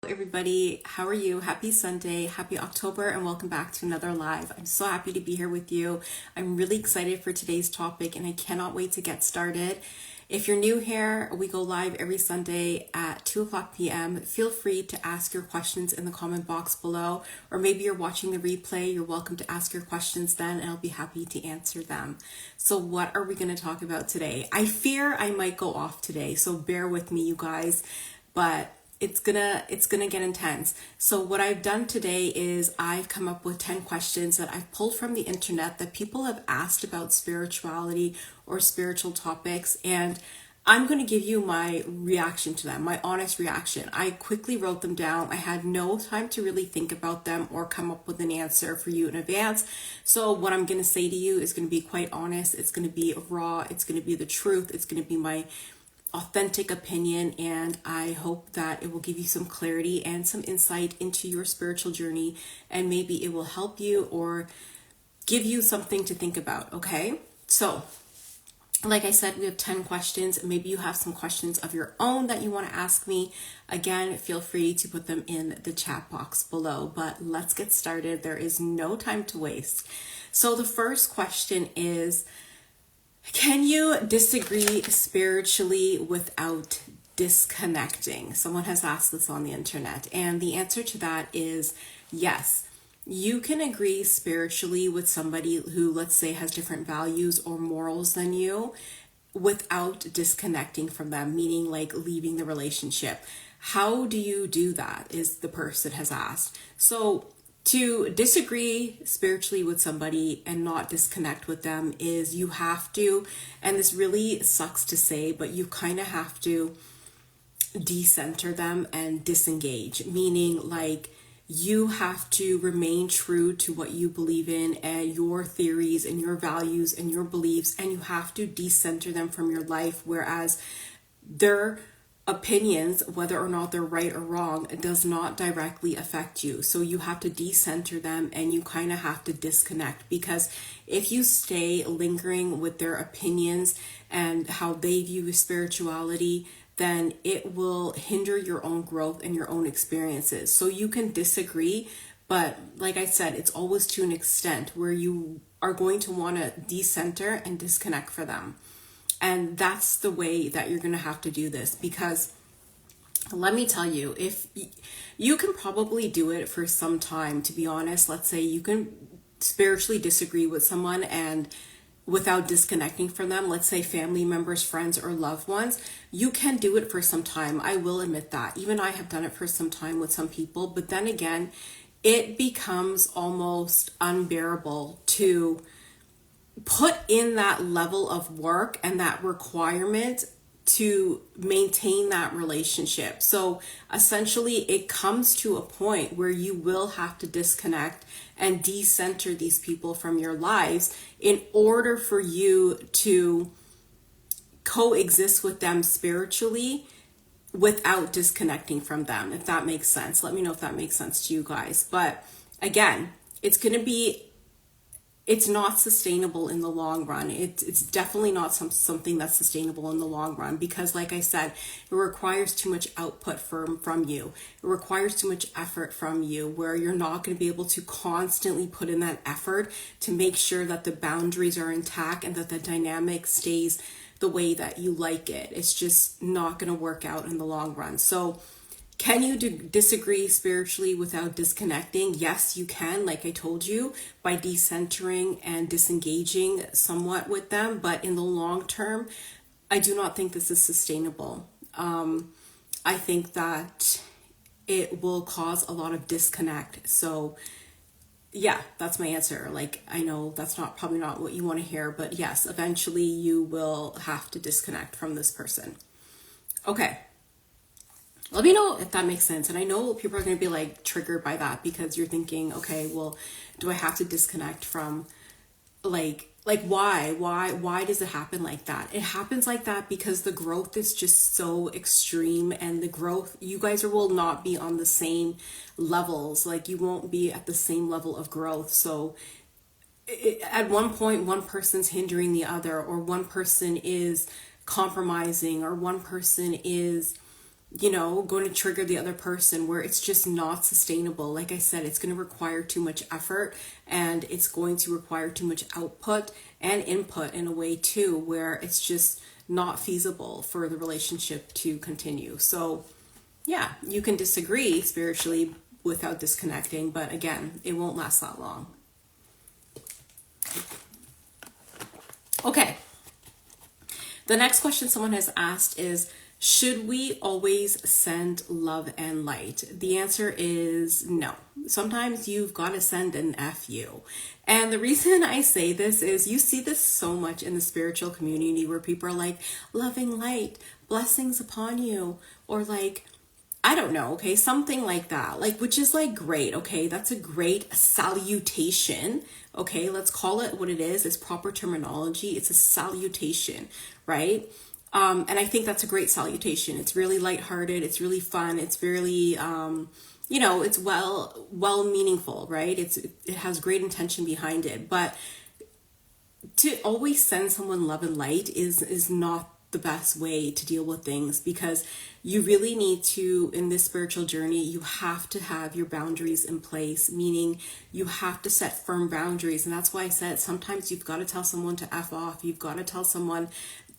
Everybody, how are you? Happy Sunday, happy October, and welcome back to another live. I'm so happy to be here with you. I'm really excited for today's topic and I cannot wait to get started. If you're new here, we go live every Sunday at 2 o'clock p.m. Feel free to ask your questions in the comment box below, or maybe you're watching the replay. You're welcome to ask your questions then, and I'll be happy to answer them. So what are we going to talk about today? I fear I might go off today, so bear with me, you guys, but it's gonna get intense. So what I've done today is I've come up with 10 questions that I've pulled from the internet that people have asked about spirituality or spiritual topics, and I'm going to give you my reaction to them, my honest reaction. I quickly wrote them down. I had no time to really think about them or come up with an answer for you in advance. So what I'm going to say to you is going to be quite honest. It's going to be raw. It's going to be the truth. It's going to be my authentic opinion, and I hope that it will give you some clarity and some insight into your spiritual journey, and maybe it will help you or give you something to think about. Okay, so like I said, we have 10 questions. Maybe you have some questions of your own that you want to ask me. Again, feel free to put them in the chat box below, but let's get started. There is no time to waste. So the first question is, can you disagree spiritually without disconnecting? Someone has asked this on the internet, and the answer to that is yes. You can agree spiritually with somebody who, let's say, has different values or morals than you without disconnecting from them, meaning like leaving the relationship. How do you do that, is the person has asked. So to disagree spiritually with somebody and not disconnect with them is you have to, and this really sucks to say, but you kind of have to decenter them and disengage, meaning like you have to remain true to what you believe in and your theories and your values and your beliefs, and you have to decenter them from your life, whereas their opinions, whether or not they're right or wrong, it does not directly affect you. So you have to decenter them and you kind of have to disconnect, because if you stay lingering with their opinions and how they view spirituality, then it will hinder your own growth and your own experiences. So you can disagree, but like I said, it's always to an extent where you are going to want to decenter and disconnect for them. And that's the way that you're going to have to do this, because let me tell you, if you can probably do it for some time, to be honest. Let's say you can spiritually disagree with someone and without disconnecting from them, let's say family members, friends, or loved ones, you can do it for some time. I will admit that. Even I have done it for some time with some people, but then again, it becomes almost unbearable to put in that level of work and that requirement to maintain that relationship. So essentially it comes to a point where you will have to disconnect and decenter these people from your lives in order for you to coexist with them spiritually without disconnecting from them, if that makes sense. Let me know if that makes sense to you guys. But again, it's not sustainable in the long run. It's definitely not something that's sustainable in the long run, because like I said, it requires too much output from you. It requires too much effort from you, where you're not going to be able to constantly put in that effort to make sure that the boundaries are intact and that the dynamic stays the way that you like it. It's just not going to work out in the long run. So can you disagree spiritually without disconnecting? Yes, you can, like I told you, by decentering and disengaging somewhat with them. But in the long term, I do not think this is sustainable. I think that it will cause a lot of disconnect. So yeah, that's my answer. Like, I know that's probably not what you want to hear, but yes, eventually you will have to disconnect from this person. Okay. Let me know if that makes sense. And I know people are going to be like triggered by that, because you're thinking, okay, well, do I have to disconnect from like why does it happen like that? It happens like that because the growth is just so extreme, and the growth, you guys will not be on the same levels. Like you won't be at the same level of growth. So at one point, one person's hindering the other, or one person is compromising, or one person is going to trigger the other person, where it's just not sustainable. Like I said, it's going to require too much effort, and it's going to require too much output and input in a way too, where it's just not feasible for the relationship to continue. So yeah, you can disagree spiritually without disconnecting, but again, it won't last that long. Okay. The next question someone has asked is, should we always send love and light? The answer is no. Sometimes you've got to send an FU. And the reason I say this is you see this so much in the spiritual community, where people are like, loving light, blessings upon you, or like, I don't know, okay, something like that, like, which is like great, okay, that's a great salutation, okay, let's call it what it is. It's proper terminology. It's a salutation, right? And I think that's a great salutation. It's really lighthearted. It's really fun. It's really, it's well meaningful, right? It has great intention behind it. But to always send someone love and light is not the best way to deal with things, because you really need to, in this spiritual journey, you have to have your boundaries in place, meaning you have to set firm boundaries. And that's why I said sometimes you've got to tell someone to F off. You've got to tell someone,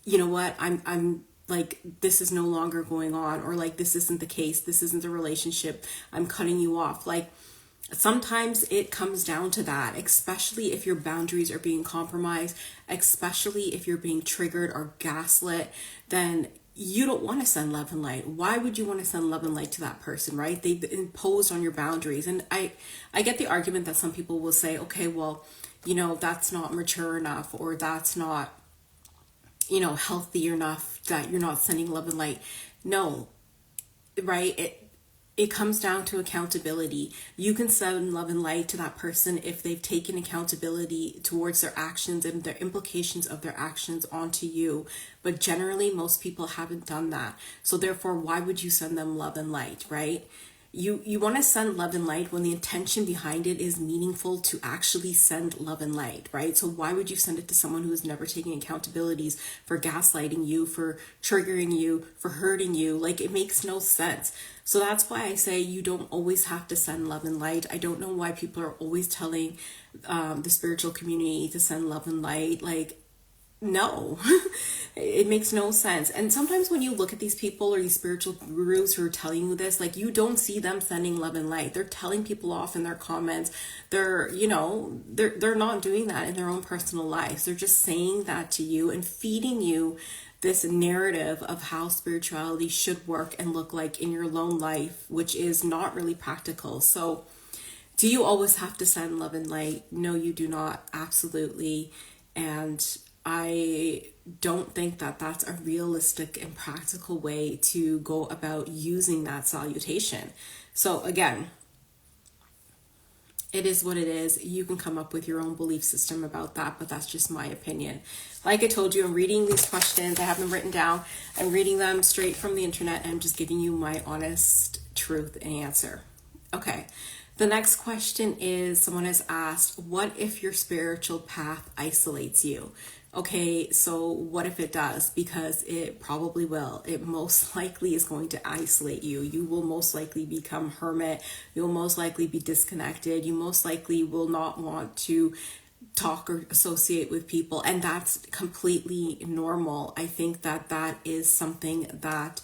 you know what, I'm like, this is no longer going on, or like, this isn't the case. This isn't the relationship. I'm cutting you off. Like, sometimes it comes down to that, especially if your boundaries are being compromised, especially if you're being triggered or gaslit, then you don't want to send love and light. Why would you want to send love and light to that person, right? They've imposed on your boundaries. And I get the argument that some people will say, okay, well, that's not mature enough, or that's not, healthy enough that you're not sending love and light. No, right? It comes down to accountability. You can send love and light to that person if they've taken accountability towards their actions and their implications of their actions onto you. But generally, most people haven't done that. So therefore, why would you send them love and light, right? You want to send love and light when the intention behind it is meaningful to actually send love and light, right? So why would you send it to someone who has never taken accountabilities for gaslighting you, for triggering you, for hurting you? Like, it makes no sense. So that's why I say you don't always have to send love and light. I don't know why people are always telling the spiritual community to send love and light. Like, no, it makes no sense. And sometimes when you look at these people or these spiritual gurus who are telling you this, like, you don't see them sending love and light. They're telling people off in their comments. They're not doing that in their own personal lives. They're just saying that to you and feeding you this narrative of how spirituality should work and look like in your lone life, which is not really practical. So do you always have to send love and light? No, you do not. Absolutely. And I don't think that that's a realistic and practical way to go about using that salutation. So again, it is what it is. You can come up with your own belief system about that, but that's just my opinion. Like I told you, I'm reading these questions. I have them written down. I'm reading them straight from the internet, and I'm just giving you my honest truth and answer. Okay. The next question is, someone has asked, what if your spiritual path isolates you? Okay, so what if it does? Because it probably will. It most likely is going to isolate you. You will most likely become hermit. You'll most likely be disconnected. You most likely will not want to talk or associate with people. And that's completely normal. I think that that is something that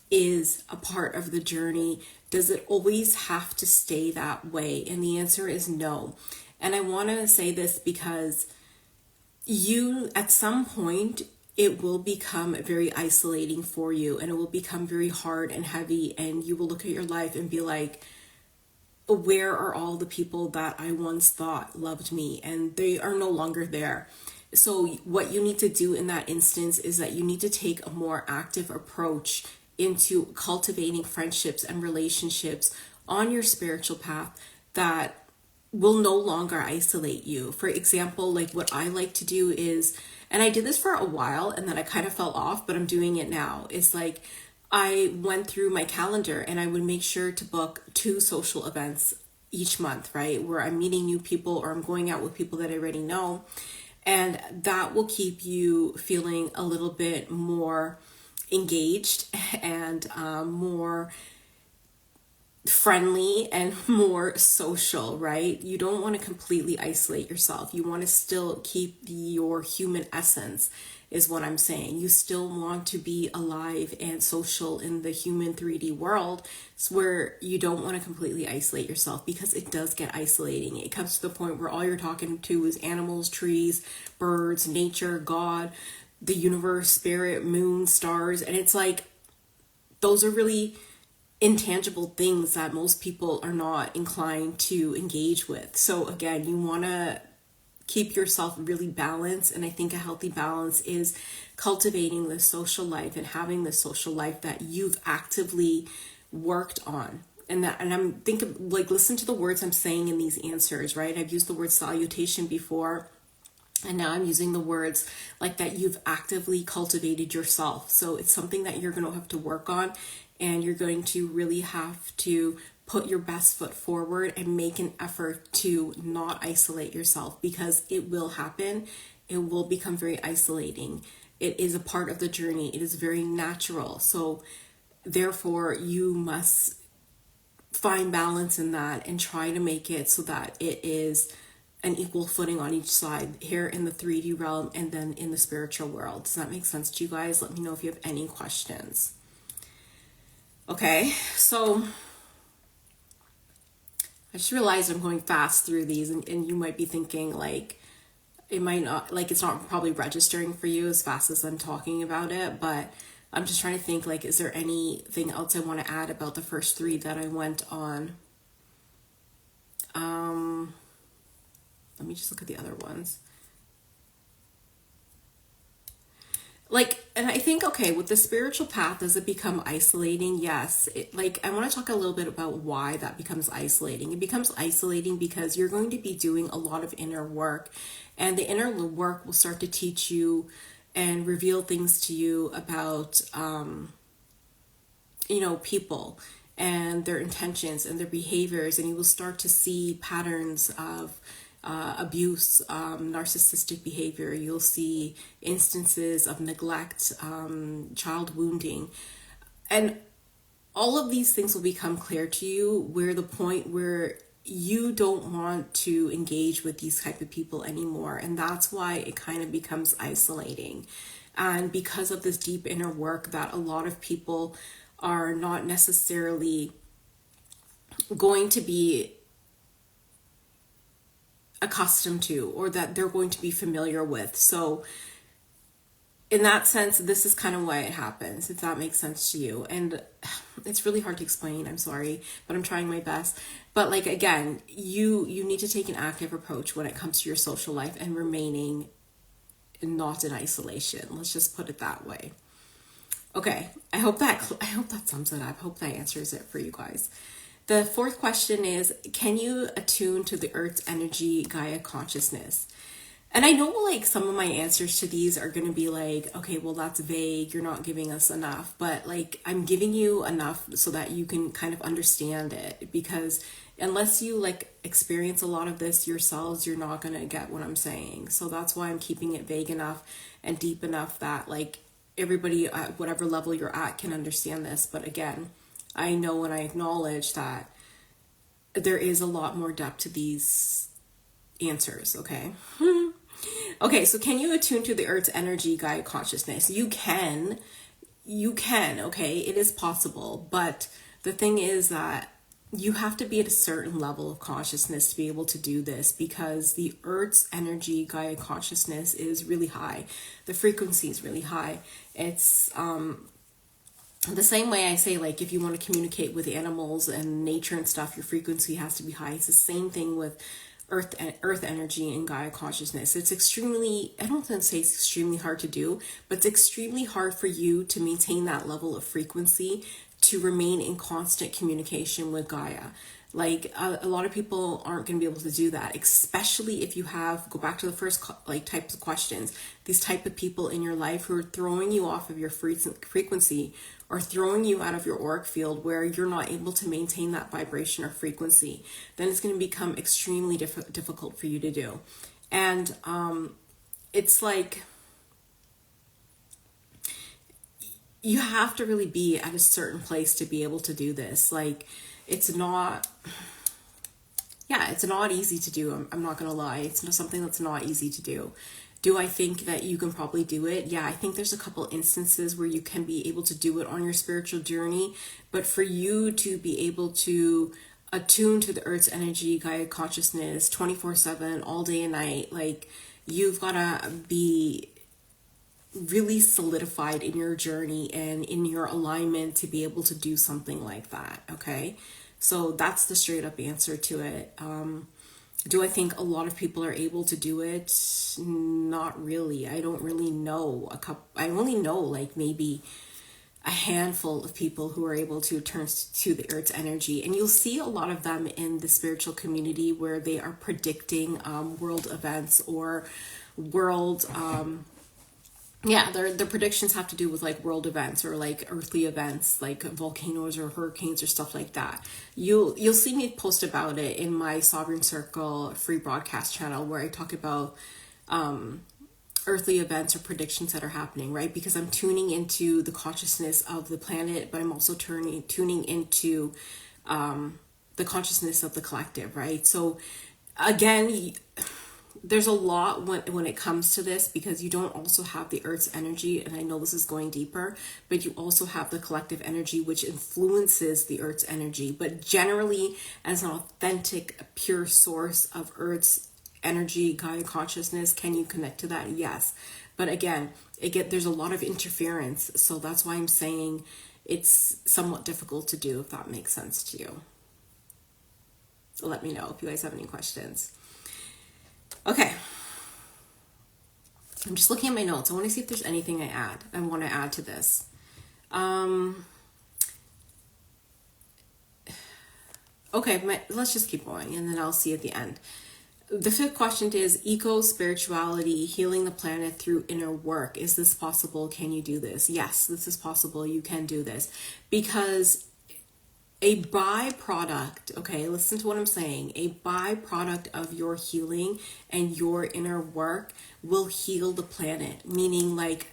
is a part of the journey. Does it always have to stay that way? And the answer is no. And I want to say this because at some point, it will become very isolating for you, and it will become very hard and heavy, and you will look at your life and be like, where are all the people that I once thought loved me? And they are no longer there. So what you need to do in that instance is that you need to take a more active approach into cultivating friendships and relationships on your spiritual path that will no longer isolate you. For example, like what I like to do is, and I did this for a while and then I kind of fell off, but I'm doing it now. It's like I went through my calendar and I would make sure to book 2 social events each month, right? Where I'm meeting new people or I'm going out with people that I already know. And that will keep you feeling a little bit more engaged and more friendly and more social, right? You don't want to completely isolate yourself. You want to still keep your human essence, is what I'm saying. You still want to be alive and social in the human 3D world. It's where you don't want to completely isolate yourself, because it does get isolating. It comes to the point where all you're talking to is animals, trees, birds, nature, God, the universe, spirit, moon, stars. And it's like, those are really intangible things that most people are not inclined to engage with. So again, you want to keep yourself really balanced. And I think a healthy balance is cultivating the social life and having the social life that you've actively worked on. And I'm thinking, like, listen to the words I'm saying in these answers, right? I've used the word salutation before, and now I'm using the words like that you've actively cultivated yourself. So it's something that you're going to have to work on, and you're going to really have to put your best foot forward and make an effort to not isolate yourself, because it will happen. It will become very isolating. It is a part of the journey. It is very natural. So therefore, you must find balance in that and try to make it so that it is an equal footing on each side, here in the 3D realm and then in the spiritual world. Does that make sense to you guys? Let me know if you have any questions. Okay, so I just realized I'm going fast through these, and you might be thinking, like, it might not, like, it's not probably registering for you as fast as I'm talking about it, but I'm just trying to think, like, is there anything else I want to add about the first three that I went on? Let me just look at the other ones. Like, and I think, okay, with the spiritual path, does it become isolating? Yes. I want to talk a little bit about why that becomes isolating. It becomes isolating because you're going to be doing a lot of inner work, and the inner work will start to teach you and reveal things to you about, people and their intentions and their behaviors, and you will start to see patterns of abuse, narcissistic behavior. You'll see instances of neglect, child wounding, and all of these things will become clear to you, where the point where you don't want to engage with these type of people anymore. And that's why it kind of becomes isolating. And because of this deep inner work that a lot of people are not necessarily going to be accustomed to, or that they're going to be familiar with. So in that sense, this is kind of why it happens, if that makes sense to you. And it's really hard to explain, I'm sorry, but I'm trying my best. But like, again, you need to take an active approach when it comes to your social life and remaining not in isolation. Let's just put it that way. Okay, I hope that sums it up. I hope that answers it for you guys. The fourth question is, can you attune to the Earth's energy, Gaia consciousness? And I know, like, some of my answers to these are going to be like, okay, well, that's vague. You're not giving us enough. But like, I'm giving you enough so that you can kind of understand it, because unless you like experience a lot of this yourselves, you're not going to get what I'm saying. So that's why I'm keeping it vague enough and deep enough that like everybody at whatever level you're at can understand this. But again, I know and I acknowledge that there is a lot more depth to these answers, okay? Okay, so can you attune to the Earth's energy, Gaia consciousness? You can, okay? It is possible, but the thing is that you have to be at a certain level of consciousness to be able to do this, because the Earth's energy, Gaia consciousness is really high. The frequency is really high. It's, the same way I say, like, if you want to communicate with animals and nature and stuff, your frequency has to be high. It's the same thing with earth energy and Gaia consciousness. It's extremely, I don't want to say it's extremely hard to do, but it's extremely hard for you to maintain that level of frequency to remain in constant communication with Gaia. Like, a lot of people aren't going to be able to do that, especially if you have, go back to the first like types of questions, these type of people in your life who are throwing you off of your frequency, or throwing you out of your auric field where you're not able to maintain that vibration or frequency. Then it's going to become extremely difficult for you to do. And it's like, you have to really be at a certain place to be able to do this. Like, it's not, yeah, it's not easy to do. I'm not gonna lie. It's not something that's not easy to do. Do I think that you can probably do it? Yeah, I think there's a couple instances where you can be able to do it on your spiritual journey, but for you to be able to attune to the earth's energy, Gaia consciousness 24/7, all day and night, like, you've gotta be really solidified in your journey and in your alignment to be able to do something like that. Okay, so that's the straight up answer to it. Do I think a lot of people are able to do it? Not really. I don't really know I only know like maybe a handful of people who are able to turn to the earth's energy, and you'll see a lot of them in the spiritual community where they are predicting world events or world yeah, their predictions have to do with like world events or like earthly events, like volcanoes or hurricanes or stuff like that. You'll see me post about it in my Sovereign Circle free broadcast channel, where I talk about earthly events or predictions that are happening, right? Because I'm tuning into the consciousness of the planet, but I'm also tuning into the consciousness of the collective, right? So again, there's a lot when it comes to this, because you don't also have the earth's energy, and I know this is going deeper, but you also have the collective energy which influences the earth's energy. But generally, as an authentic pure source of earth's energy, Gaia consciousness, can you connect to that? Yes. But again, there's a lot of interference, so that's why I'm saying it's somewhat difficult to do, if that makes sense to you. So let me know if you guys have any questions. Okay, I'm just looking at my notes. I want to see if there's anything I want to add to this. Okay, let's just keep going, and then I'll see at the end. The fifth question is eco-spirituality, healing the planet through inner work. Is this possible? Can you do this? Yes, this is possible. You can do this, because a byproduct, okay, listen to what I'm saying, a byproduct of your healing and your inner work will heal the planet. Meaning, like,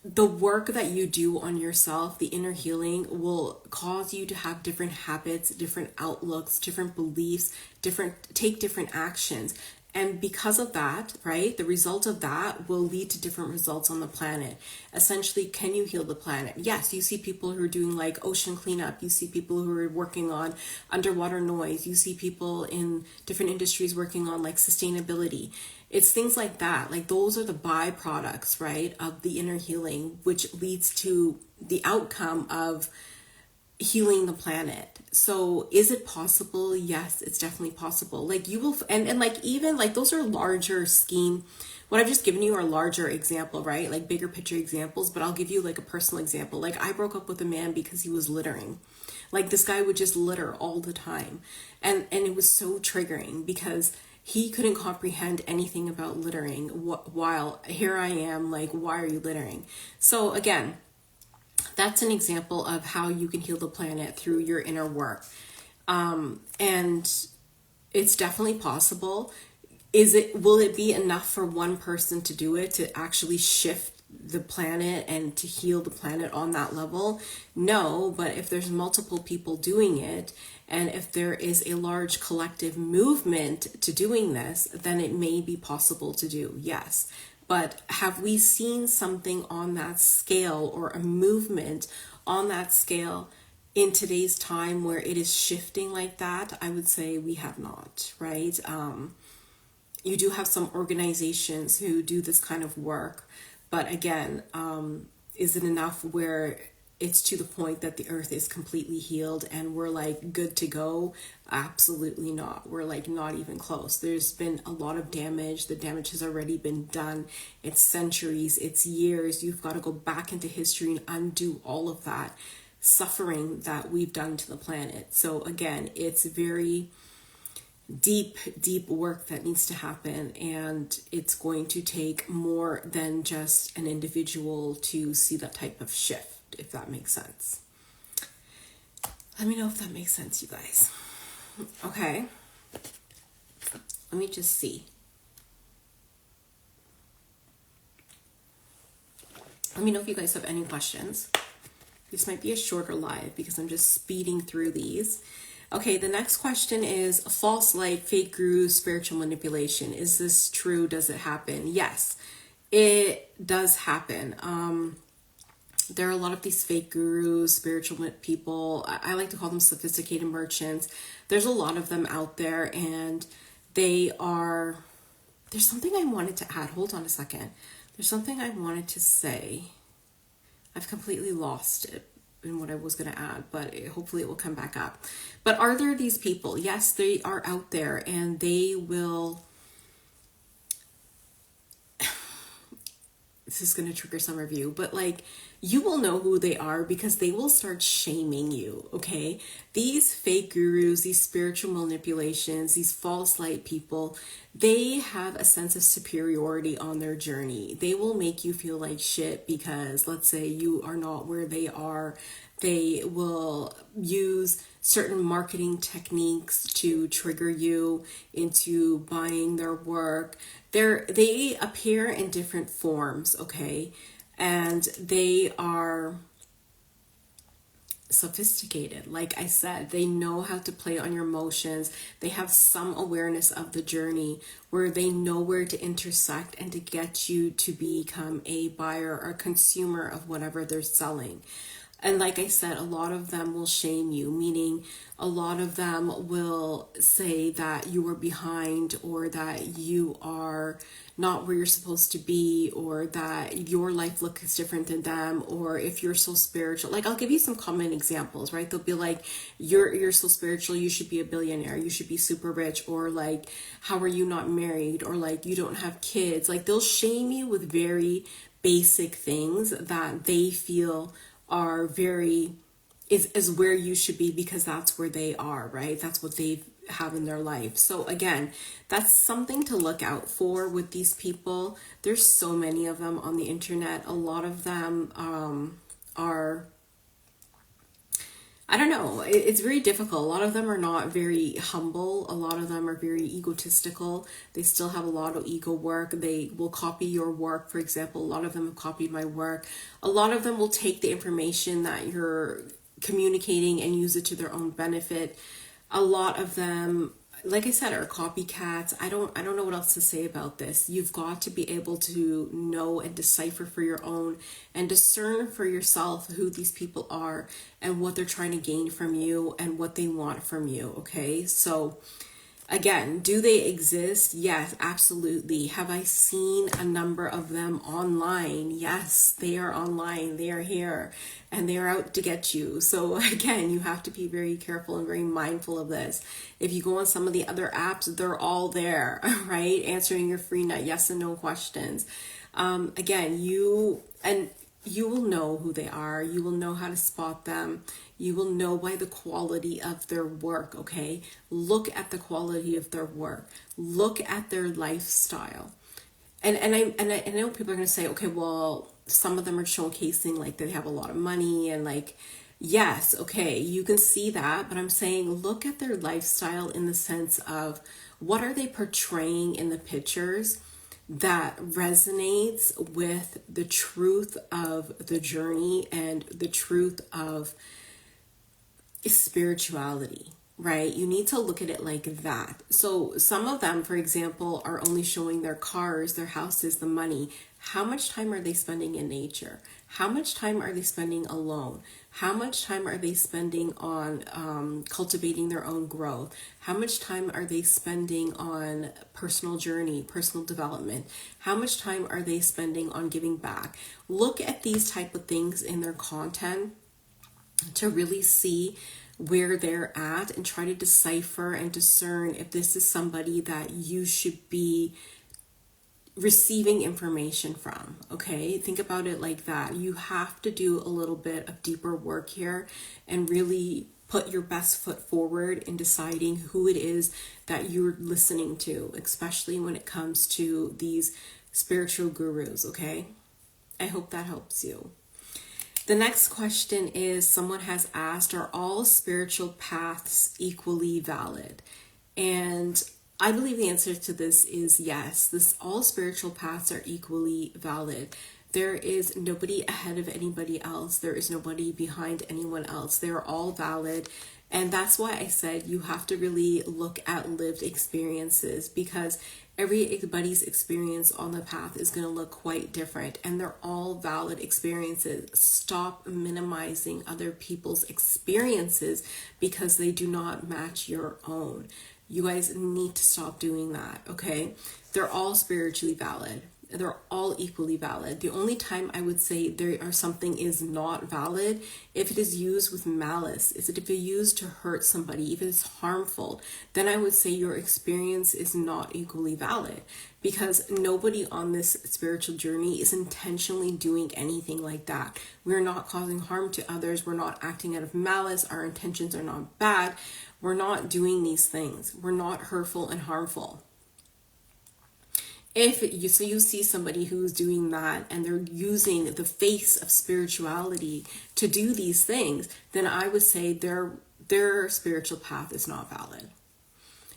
the work that you do on yourself, the inner healing, will cause you to have different habits, different outlooks, different beliefs, take different actions. And because of that, right, the result of that will lead to different results on the planet. Essentially, can you heal the planet? Yes, you see people who are doing like ocean cleanup. You see people who are working on underwater noise. You see people in different industries working on like sustainability. It's things like that. Like, those are the byproducts, right, of the inner healing, which leads to the outcome of healing the planet. So is it possible? Yes, it's definitely possible. Like, you will, and like, even like, those are larger scheme. What I've just given you are larger example, right? Like bigger picture examples, but I'll give you like a personal example. Like, I broke up with a man because he was littering. Like, this guy would just litter all the time. And it was so triggering, because he couldn't comprehend anything about littering, while here I am like, why are you littering? So again, that's an example of how you can heal the planet through your inner work. And it's definitely possible. Will it be enough for one person to do it, to actually shift the planet and to heal the planet on that level? No, but if there's multiple people doing it, and if there is a large collective movement to doing this, then it may be possible to do, yes. But have we seen something on that scale, or a movement on that scale in today's time where it is shifting like that? I would say we have not, right? You do have some organizations who do this kind of work, but again, is it enough where it's to the point that the earth is completely healed and we're like good to go? Absolutely not. We're like not even close. There's been a lot of damage. The damage has already been done. It's centuries, it's years. You've got to go back into history and undo all of that suffering that we've done to the planet. So again, it's very deep work that needs to happen, and it's going to take more than just an individual to see that type of shift, if that makes sense. Let me know if that makes sense, you guys. Okay, let me just see. Let me know if you guys have any questions. This might be a shorter live because I'm just speeding through these. Okay, the next question is false light, fake gurus, spiritual manipulation. Is this true? Does it happen? Yes, it does happen. There are a lot of these fake gurus, spiritual people. I like to call them sophisticated merchants. There's a lot of them out there, and they are... There's something I wanted to add. Hold on a second. There's something I wanted to say. I've completely lost it in what I was going to add, but hopefully it will come back up. But are there these people? Yes, they are out there, and they will... This is going to trigger some of you, but like, you will know who they are because they will start shaming you, okay? These fake gurus, these spiritual manipulations, these false light people, they have a sense of superiority on their journey. They will make you feel like shit because, let's say, you are not where they are. They will use certain marketing techniques to trigger you into buying their work. They appear in different forms, okay? And they are sophisticated. Like I said, they know how to play on your emotions. They have some awareness of the journey where they know where to intersect and to get you to become a buyer or consumer of whatever they're selling. And like I said, a lot of them will shame you, meaning a lot of them will say that you are behind, or that you are not where you're supposed to be, or that your life looks different than them, or if you're so spiritual. Like, I'll give you some common examples, right? They'll be like, you're so spiritual, you should be a billionaire, you should be super rich, or like, how are you not married, or like, you don't have kids. Like, they'll shame you with very basic things that they feel are very is where you should be because that's where they are, right? That's what they have in their life. So again, that's something to look out for with these people. There's so many of them on the internet. A lot of them are, I don't know, it's very difficult. A lot of them are not very humble. A lot of them are very egotistical. They still have a lot of ego work. They will copy your work. For example, a lot of them have copied my work. A lot of them will take the information that you're communicating and use it to their own benefit. A lot of them, like I said, are copycats. I don't know what else to say about this. You've got to be able to know and decipher for your own and discern for yourself who these people are and what they're trying to gain from you and what they want from you, okay? So again, do they exist? Yes, absolutely. Have I seen a number of them online? Yes, they are online. They are here and they are out to get you. So again, you have to be very careful and very mindful of this. If you go on some of the other apps, they're all there, right? Answering your free net yes and no questions. Again, you will know who they are. You will know how to spot them. You will know by the quality of their work, okay? Look at the quality of their work. Look at their lifestyle. And I know people are going to say, okay, well, some of them are showcasing like they have a lot of money and like, yes, okay, you can see that, but I'm saying look at their lifestyle in the sense of what are they portraying in the pictures that resonates with the truth of the journey and the truth of spirituality, right? You need to look at it like that. So some of them, for example, are only showing their cars, their houses, the money. How much time are they spending in nature? How much time are they spending alone? How much time are they spending on cultivating their own growth? How much time are they spending on personal journey, personal development? How much time are they spending on giving back? Look at these type of things in their content to really see where they're at and try to decipher and discern if this is somebody that you should be receiving information from, okay? Think about it like that. You have to do a little bit of deeper work here and really put your best foot forward in deciding who it is that you're listening to, especially when it comes to these spiritual gurus, okay? I hope that helps you. The next question is, someone has asked, are all spiritual paths equally valid? And I believe the answer to this is yes. All spiritual paths are equally valid. There is nobody ahead of anybody else. There is nobody behind anyone else. They're all valid. And that's why I said you have to really look at lived experiences, because everybody's experience on the path is going to look quite different, and they're all valid experiences. Stop minimizing other people's experiences because they do not match your own. You guys need to stop doing that, okay? They're all spiritually valid. They're all equally valid. The only time I would say something is not valid, if it is used with malice, if it's used to hurt somebody, if it's harmful, then I would say your experience is not equally valid, because nobody on this spiritual journey is intentionally doing anything like that. We're not causing harm to others. We're not acting out of malice. Our intentions are not bad. We're not doing these things. We're not hurtful and harmful. If you see somebody who's doing that and they're using the face of spirituality to do these things, then I would say their spiritual path is not valid.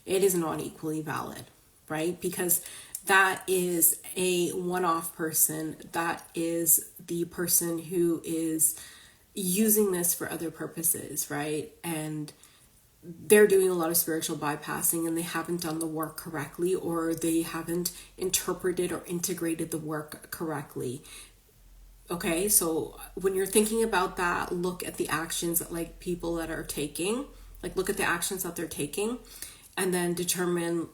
It is not equally valid, right? Because that is a one-off person. That is the person who is using this for other purposes, right? And they're doing a lot of spiritual bypassing, and they haven't done the work correctly, or they haven't interpreted or integrated the work correctly. Okay, so when you're thinking about that, look at the actions that like people that are taking, like look at the actions that they're taking, and then determine,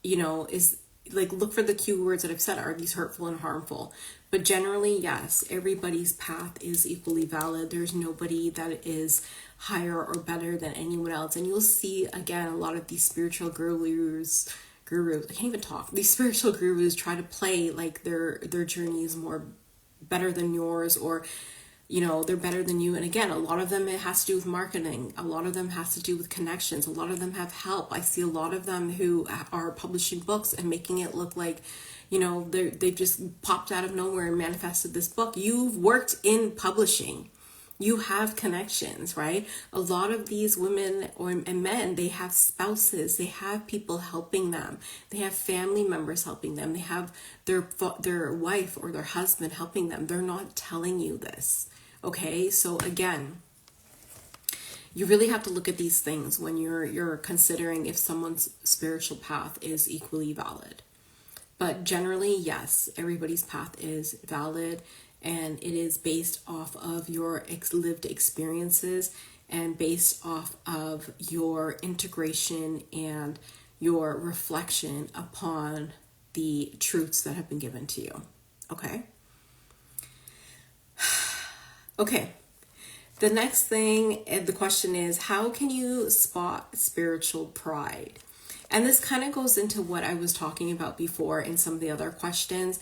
is like, look for the keywords that I've said. Are these hurtful and harmful? But generally, yes, everybody's path is equally valid. There's nobody that is higher or better than anyone else. And you'll see, again, a lot of these spiritual gurus, I can't even talk. These spiritual gurus try to play like their journey is more better than yours, or they're better than you. And again, a lot of them, it has to do with marketing. A lot of them has to do with connections. A lot of them have help. I see a lot of them who are publishing books and making it look like, they've just popped out of nowhere and manifested this book. You've worked in publishing. You have connections, right? A lot of these women and men, they have spouses, they have people helping them, they have family members helping them, they have their wife or their husband helping them. They're not telling you this, okay? So again, you really have to look at these things when you're considering if someone's spiritual path is equally valid. But generally, yes, everybody's path is valid. And it is based off of your lived experiences and based off of your integration and your reflection upon the truths that have been given to you. Okay? Okay. The next thing, the question is, how can you spot spiritual pride? And this kind of goes into what I was talking about before in some of the other questions.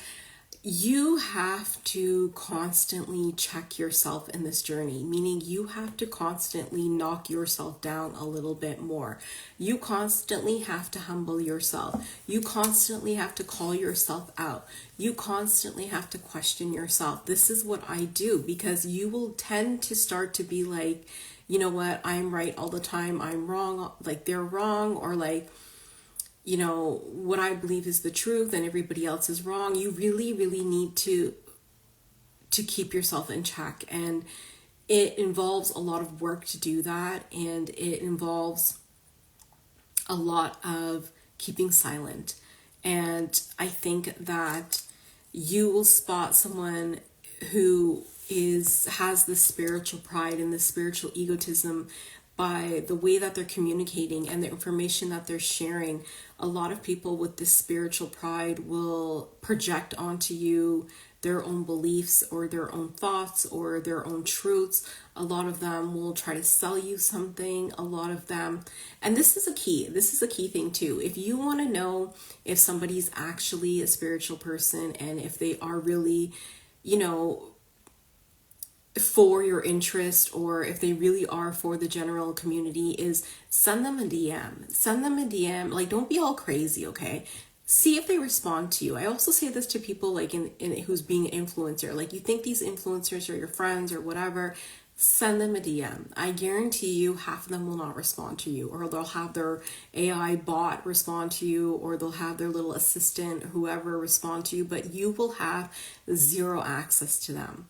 You have to constantly check yourself in this journey, meaning you have to constantly knock yourself down a little bit more. You constantly have to humble yourself. You constantly have to call yourself out. You constantly have to question yourself. This is what I do, because you will tend to start to be like, you know what, I'm right all the time. I'm wrong, like they're wrong, or like, what I believe is the truth and everybody else is wrong. You really, really need to keep yourself in check. And it involves a lot of work to do that. And it involves a lot of keeping silent. And I think that you will spot someone who has this spiritual pride and this spiritual egotism by the way that they're communicating and the information that they're sharing. A lot of people with this spiritual pride will project onto you their own beliefs or their own thoughts or their own truths. A lot of them will try to sell you something. A lot of them, and this is a key thing too. If you want to know if somebody's actually a spiritual person and if they are really, for your interest, or if they really are for the general community, is send them a DM. Like, don't be all crazy, okay? See if they respond to you. I also say this to people like in who's being an influencer. Like, you think these influencers are your friends or whatever, send them a DM. I guarantee you half of them will not respond to you, or they'll have their AI bot respond to you, or they'll have their little assistant, whoever, respond to you, but you will have zero access to them.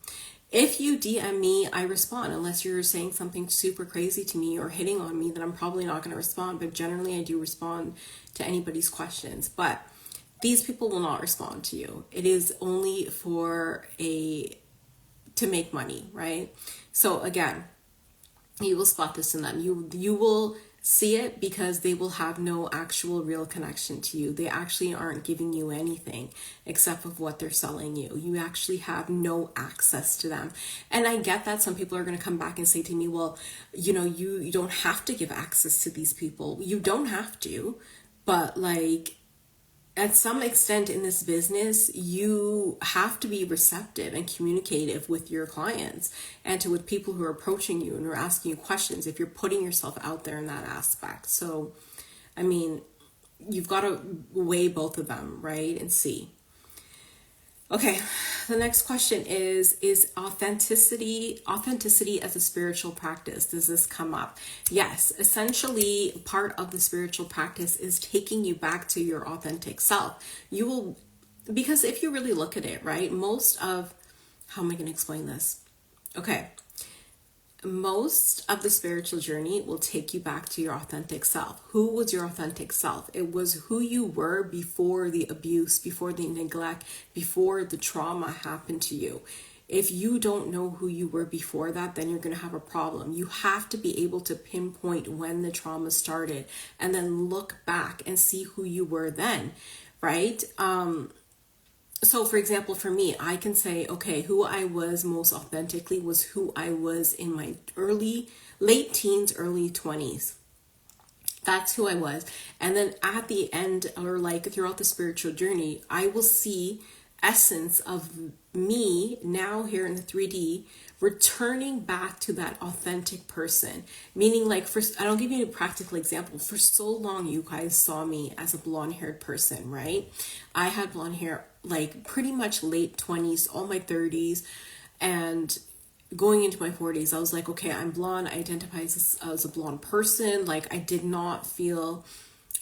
If you DM me, I respond. Unless you're saying something super crazy to me or hitting on me, then I'm probably not going to respond. But generally, I do respond to anybody's questions. But these people will not respond to you. It is only to make money, right? So again, you will spot this in them. You will see it because they will have no actual real connection to you. They actually aren't giving you anything except of what they're selling you. You actually have no access to them. And I get that some people are going to come back and say to me, well, you don't have to give access to these people. You don't have to, but like, at some extent in this business, you have to be receptive and communicative with your clients and with people who are approaching you and are asking you questions if you're putting yourself out there in that aspect. So, I mean, you've got to weigh both of them, right? And see. Okay, the next question is authenticity as a spiritual practice? Does this come up? Yes, essentially part of the spiritual practice is taking you back to your authentic self. Because if you really look at it, right, how am I going to explain this? Okay. Most of the spiritual journey will take you back to your authentic self. Who was your authentic self? It was who you were before the abuse, before the neglect, before the trauma happened to you. If you don't know who you were before that, then you're going to have a problem. You have to be able to pinpoint when the trauma started and then look back and see who you were then, right? So for example, for me, I can say, okay, who I was most authentically was who I was in my late teens, early 20s. That's who I was. And then at the end, or like throughout the spiritual journey, I will see essence of me now here in the 3D returning back to that authentic person. Meaning, like, I'll give you a practical example. For so long, you guys saw me as a blonde haired person, right? I had blonde hair like pretty much late 20s, all my 30s, and going into my 40s, I was like, okay, I'm blonde. I identify as a blonde person. Like, I did not feel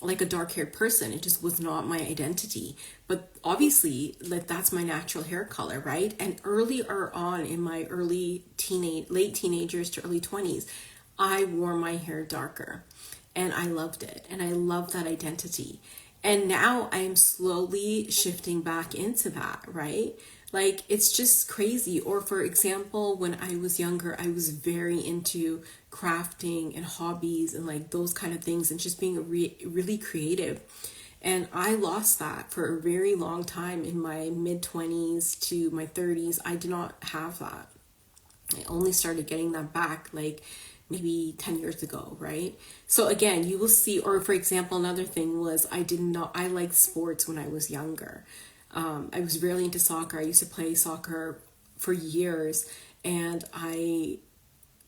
like a dark-haired person. It just was not my identity. But obviously, like, that's my natural hair color, right? And earlier on in my late teenagers to early 20s, I wore my hair darker, and I loved it, and I loved that identity. And now I am slowly shifting back into that, right? Like, it's just crazy. Or for example, when I was younger, I was very into crafting and hobbies and like those kind of things and just being really creative. And I lost that for a very long time in my mid 20s to my 30s. I did not have that. I only started getting that back like maybe 10 years ago, right? So again, you will see, or for example, another thing was I liked sports when I was younger. I was really into soccer. I used to play soccer for years and I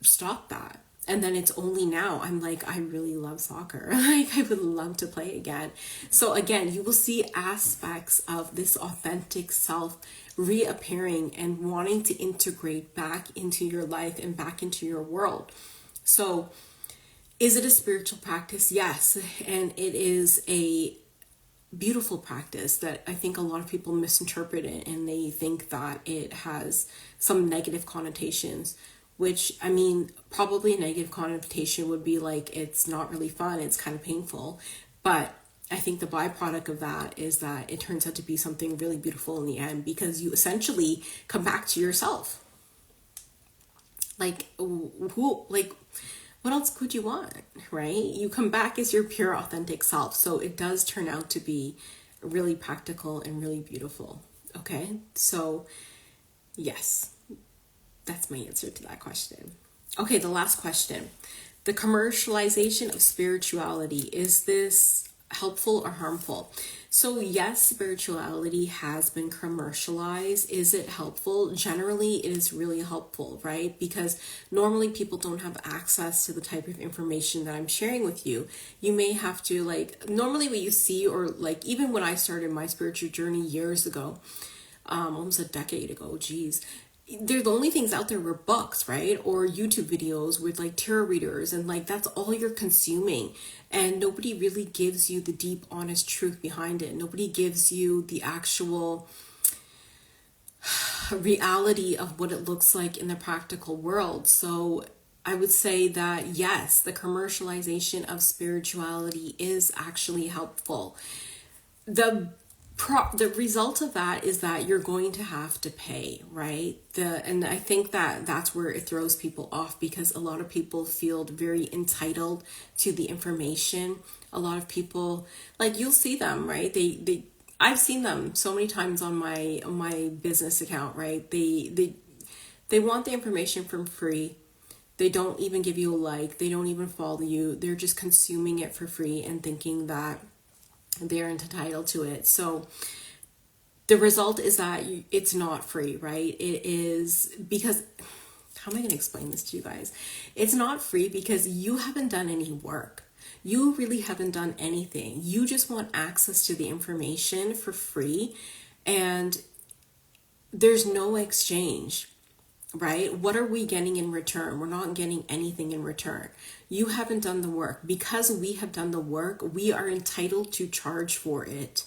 stopped that. And then it's only now I'm like, I really love soccer. Like, I would love to play again. So again, you will see aspects of this authentic self reappearing and wanting to integrate back into your life and back into your world. So is it a spiritual practice? Yes. And it is a beautiful practice that I think a lot of people misinterpret it, and they think that it has some negative connotations, which, I mean, probably a negative connotation would be like, it's not really fun, it's kind of painful. But I think the byproduct of that is that it turns out to be something really beautiful in the end, because you essentially come back to yourself. Like, what else could you want, right? You come back as your pure, authentic self. So it does turn out to be really practical and really beautiful. Okay, so yes, that's my answer to that question. Okay, the last question. The commercialization of spirituality, is this helpful or harmful? So yes, spirituality has been commercialized. Is it helpful? Generally, it is really helpful, right? Because normally people don't have access to the type of information that I'm sharing with you. You may have to, like, normally what you see, or like even when I started my spiritual journey years ago, almost a decade ago, geez, the only things out there were books, right? Or YouTube videos with like tarot readers, and like that's all you're consuming. And nobody really gives you the deep, honest truth behind it. Nobody gives you the actual reality of what it looks like in the practical world. So I would say that yes, the commercialization of spirituality is actually helpful. The result of that is that you're going to have to pay, right? And I think that that's where it throws people off, because a lot of people feel very entitled to the information. A lot of people, like, you'll see them, right? I've seen them so many times on my business account, right? They want the information for free. They don't even give you a like. They don't even follow you. They're just consuming it for free and thinking that they're entitled to it. So the result is that it's not free, right? It is because, how am I going to explain this to you guys? It's not free because you haven't done any work. You really haven't done anything. You just want access to the information for free, and there's no exchange, right? What are we getting in return? We're not getting anything in return. You haven't done the work. Because we have done the work, we are entitled to charge for it,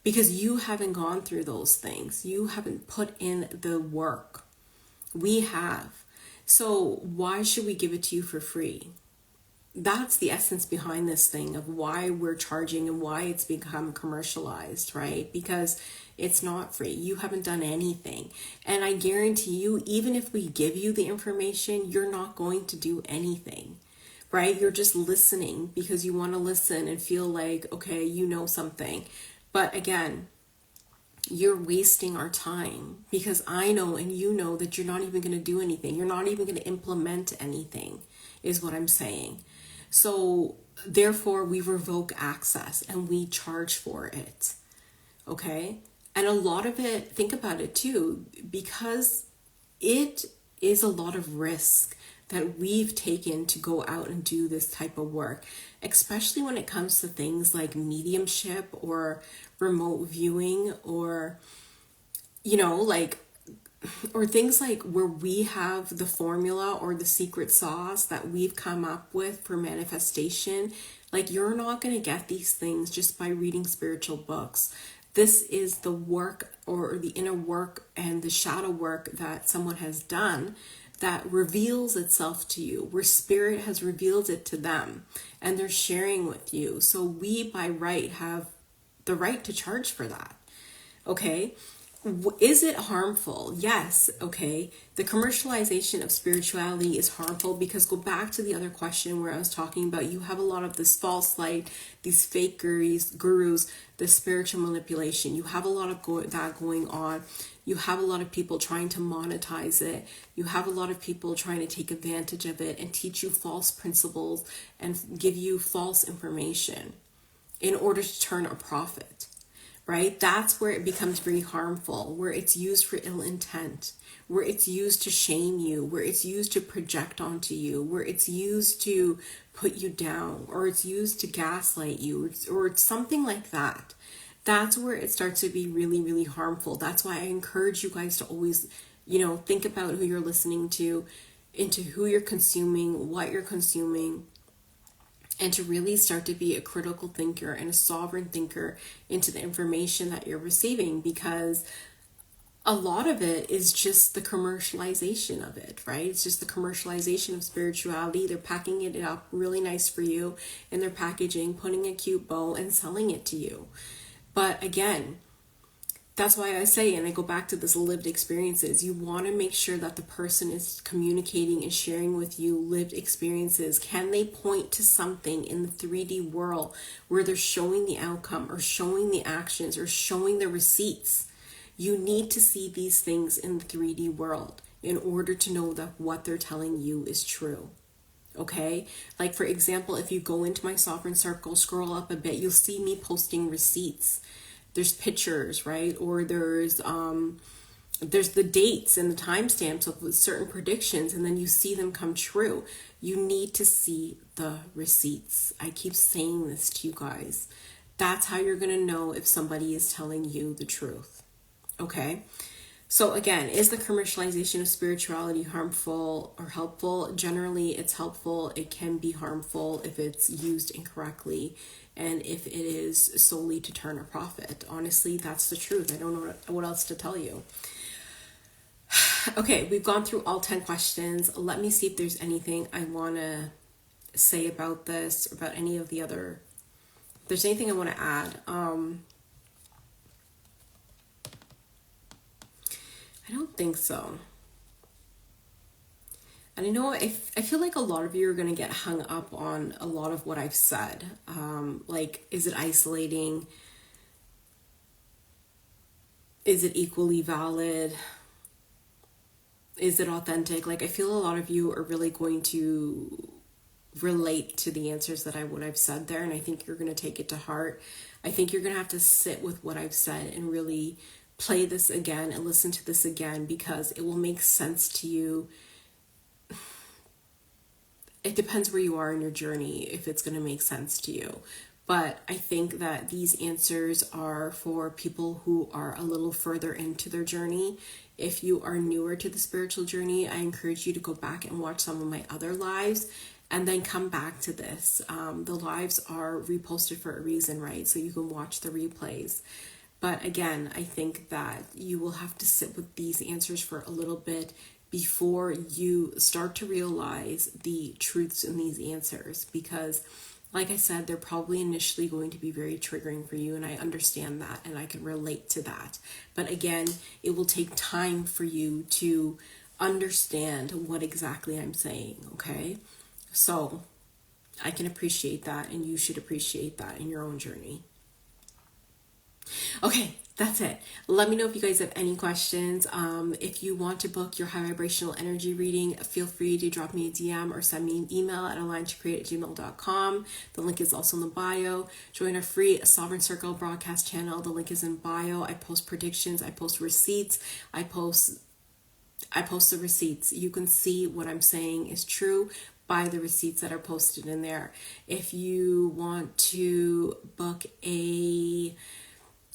because you haven't gone through those things. You haven't put in the work. We have. So why should we give it to you for free? That's the essence behind this thing of why we're charging and why it's become commercialized, right? Because it's not free. You haven't done anything. And I guarantee you, even if we give you the information, you're not going to do anything, right? You're just listening because you want to listen and feel like, okay, you know something. But again, you're wasting our time, because I know and you know that you're not even going to do anything. You're not even going to implement anything, is what I'm saying. So therefore we revoke access and we charge for it. Okay? And a lot of it, think about it too, because it is a lot of risk that we've taken to go out and do this type of work, especially when it comes to things like mediumship or remote viewing, or, you know, like, or things like where we have the formula or the secret sauce that we've come up with for manifestation. Like, you're not going to get these things just by reading spiritual books. This is the work, or the inner work and the shadow work that someone has done that reveals itself to you, where spirit has revealed it to them and they're sharing with you. So we by right have the right to charge for that. Okay? Is it harmful? Yes. Okay. The commercialization of spirituality is harmful because, go back to the other question where I was talking about, you have a lot of this false light, these fake gurus, the spiritual manipulation. You have a lot of that going on. You have a lot of people trying to monetize it. You have a lot of people trying to take advantage of it and teach you false principles and give you false information in order to turn a profit. Right? That's where it becomes very harmful, where it's used for ill intent, where it's used to shame you, where it's used to project onto you, where it's used to put you down, or it's used to gaslight you, or it's something like that. That's where it starts to be really, really harmful. That's why I encourage you guys to always, think about who you're listening to, into who you're consuming, what you're consuming, and to really start to be a critical thinker and a sovereign thinker into the information that you're receiving, because a lot of it is just the commercialization of it, right? It's just the commercialization of spirituality. They're packing it up really nice for you in their packaging, putting a cute bow and selling it to you. But again, that's why I say, and I go back to this lived experiences, you want to make sure that the person is communicating and sharing with you lived experiences. Can they point to something in the 3D world where they're showing the outcome or showing the actions or showing the receipts? You need to see these things in the 3D world in order to know that what they're telling you is true. Okay? Like, for example, if you go into my Sovereign Circle, scroll up a bit, you'll see me posting receipts. There's pictures, right? Or there's the dates and the timestamps of certain predictions, and then you see them come true. You need to see the receipts. I keep saying this to you guys. That's how you're going to know if somebody is telling you the truth. Okay? So again, is the commercialization of spirituality harmful or helpful? Generally, it's helpful. It can be harmful if it's used incorrectly and if it is solely to turn a profit. Honestly, that's the truth. I don't know what else to tell you. Okay, we've gone through all 10 questions. Let me see if there's anything I want to say about this, about any of the other, if there's anything I want to add. I don't think so. And I know I feel like a lot of you are going to get hung up on a lot of what I've said. Like, is it isolating? Is it equally valid? Is it authentic? Like, I feel a lot of you are really going to relate to the answers that what I've said there, and I think you're going to take it to heart. I think you're going to have to sit with what I've said and really play this again and listen to this again, because it will make sense to you. It depends where you are in your journey if it's going to make sense to you. But I think that these answers are for people who are a little further into their journey. If you are newer to the spiritual journey, I encourage you to go back and watch some of my other lives and then come back to this. The lives are reposted for a reason, right? So you can watch the replays. But again, I think that you will have to sit with these answers for a little bit before you start to realize the truths in these answers, because like I said, they're probably initially going to be very triggering for you, and I understand that and I can relate to that. But again, it will take time for you to understand what exactly I'm saying, okay? So I can appreciate that, and you should appreciate that in your own journey. Okay, that's it. Let me know if you guys have any questions. If you want to book your high vibrational energy reading, feel free to drop me a DM or send me an email at alignedtocreate@gmail.com. The link is also in the bio. Join our free Sovereign Circle broadcast channel. The link is in bio. I post predictions. I post receipts. I post the receipts. You can see what I'm saying is true by the receipts that are posted in there. If you want to book a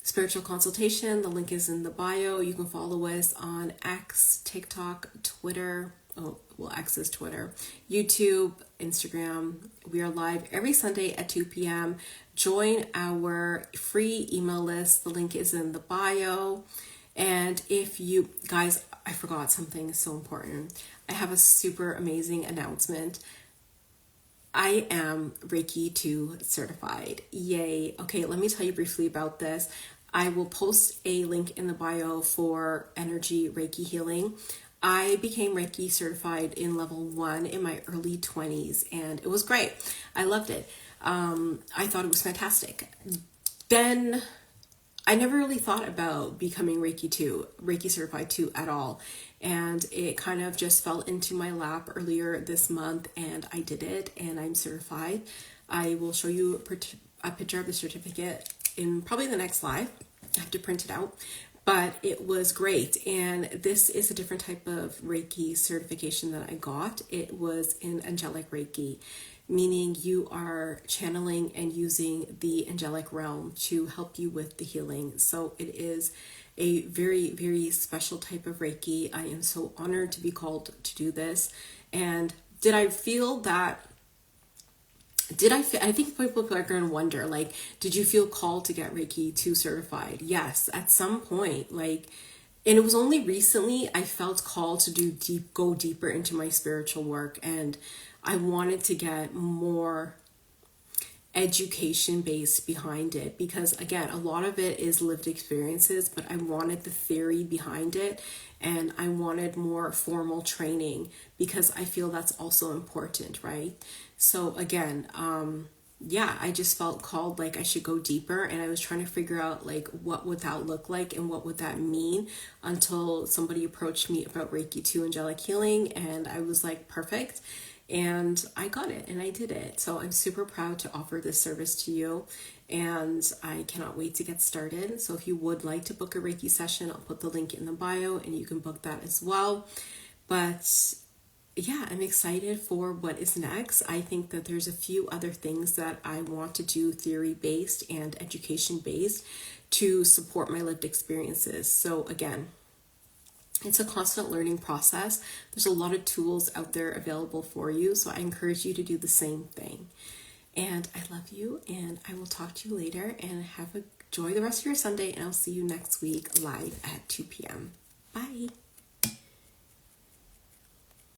spiritual consultation, the link is in the bio. You can follow us on X, TikTok, Twitter. X is Twitter, YouTube, Instagram. We are live every Sunday at 2 p.m. Join our free email list. The link is in the bio. And if you guys, I forgot something so important. I have a super amazing announcement. I am Reiki 2 certified. Yay. Okay, let me tell you briefly about this. I will post a link in the bio for energy Reiki healing. I became Reiki certified in level 1 in my early 20s, and it was great. I loved it. I thought it was fantastic. Then I never really thought about becoming Reiki certified 2 at all. And it kind of just fell into my lap earlier this month, and I did it, and I'm certified. I will show you a picture of the certificate in probably the next live. I have to print it out, but it was great. And this is a different type of Reiki certification that I got. It was in Angelic Reiki, meaning you are channeling and using the angelic realm to help you with the healing. So it is a very, very special type of Reiki. I am so honored to be called to do this. And did I feel that? I think people are going to wonder, like, did you feel called to get Reiki 2 certified? Yes, at some point, like, and it was only recently I felt called to go deeper into my spiritual work, and I wanted to get more education based behind it, because again, a lot of it is lived experiences, but I wanted the theory behind it, and I wanted more formal training, because I feel that's also important, right? So again, I just felt called, like I should go deeper, and I was trying to figure out like what would that look like and what would that mean, until somebody approached me about Reiki 2 angelic healing, and I was like, perfect. And I got it and I did it. So I'm super proud to offer this service to you, and I cannot wait to get started. So if you would like to book a Reiki session, I'll put the link in the bio and you can book that as well. But yeah, I'm excited for what is next. I think that there's a few other things that I want to do theory-based and education-based to support my lived experiences. So again, It's a constant learning process. There's a lot of tools out there available for you, so I encourage you to do the same thing. And I love you, and I will talk to you later, and enjoy the rest of your Sunday, and I'll see you next week live at 2 p.m. Bye.